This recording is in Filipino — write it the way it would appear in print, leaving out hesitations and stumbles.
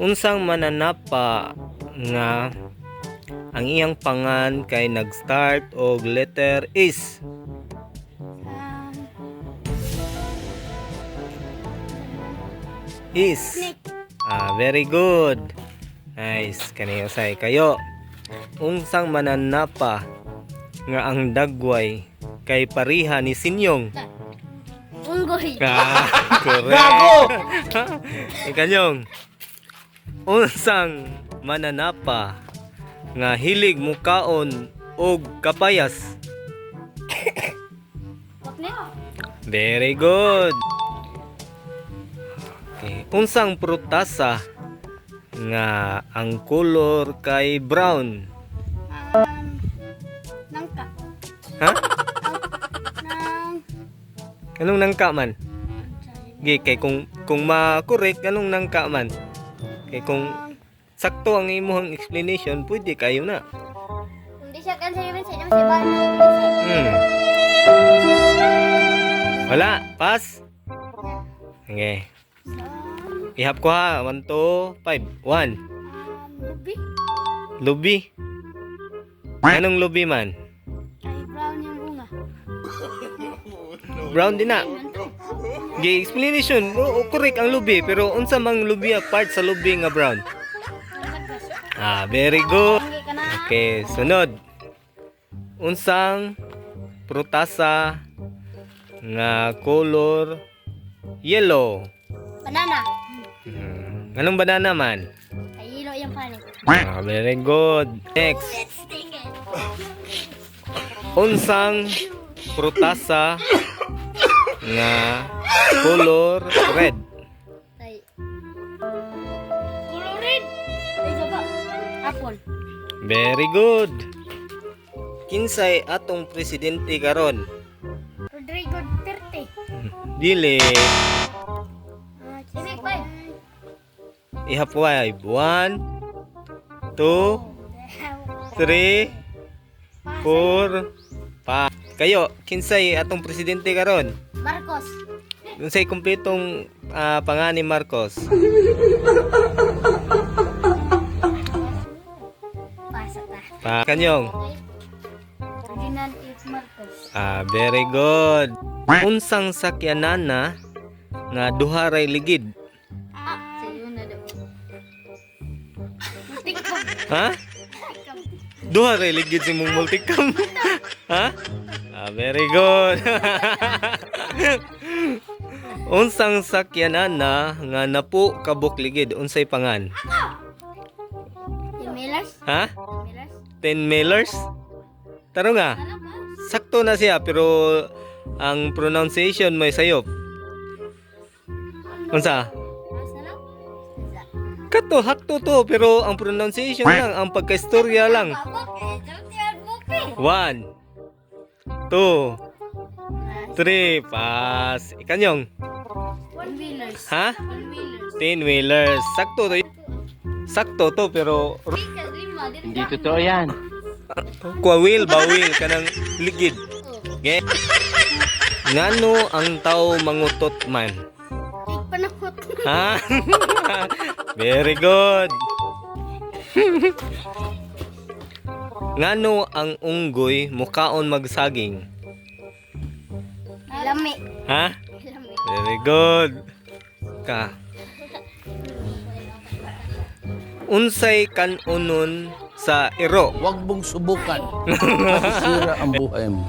Unsang mananapa nga ang iyang pangan kay nag-start og letter is? Is. Very good. Nice. Kaniyo say kayo. Unsang mananapa nga ang dagway kay pariha ni Sinyong? Unggoy. Correct. Gago! Ikanyong. Unsang mananapa nga hilig mukaon og kapayas? Very good. Okay. Unsang prutasa nga ang color kay brown? Nangka. Ha? Nang Anong nangka man? Gi kay kung ma-correct anong nangka man? Kay kung sakto ang imong explanation, pwede kayo na. hindi siya kan sa si Bano. Wala, pass. Okay. Ihap ko ha. 1, 2, 5. 1. Lubi. Lubi. Anong lubi man? Ay brown yung bunga. Brown din na. Okay, explanation. Correct ang lubi. Pero unsa mang lubi part sa lubi nga brown? Very good. Okay, sunod. Unsang prutasa nga color yellow? Banana. Anong banana man? Ay ilo yung panik. Very good. Next. Let's take it. Unsang prutasa nga color red? Ay. Color red. Ay saba. Apple. Very good. Kinsay atong presidente karon? Rodrigo Duterte. Dili. Sibig pa. Ihap 1, 2, 3, 4, 5. Kayo, kinsay atong presidente karon? Marcos. Unsay kumpletong pangan ni Marcos? Pasa ta. Kanyong. Ferdinand F. Marcos. Very good. Unsang sakyanana nga duha ray ligid? Sayo na daw. TikTok. Ha? Duha ray ligid si mong multicam. Ha? Very good. Unsang sakyanana nga napu kabuk ligid unsay pangan? Millers. Ha? Millers. 10 millers? Taro nga. Sakto na siya pero ang pronunciation may sayop. Unsa? Mas na lang. Kato hakto to pero ang pronunciation lang, ang pagkaistorya lang. 1 2 3 pass. Ikanyong. Millers. Ha? Millers. 10 wheelers. Sakto to. Sakto to pero Hindi totoo yan. kwa wheel ba wheel kanang ligid. Okay? Ngano ang tao mangutot man? Panakot. Ha? Very good. Ngano ang unggoy mukaon magsaging? Lami. Ha? Lami. Very good. Ka. Unsay kanunon sa iro? Huwag mong subukan. Masisira ang buhay mo.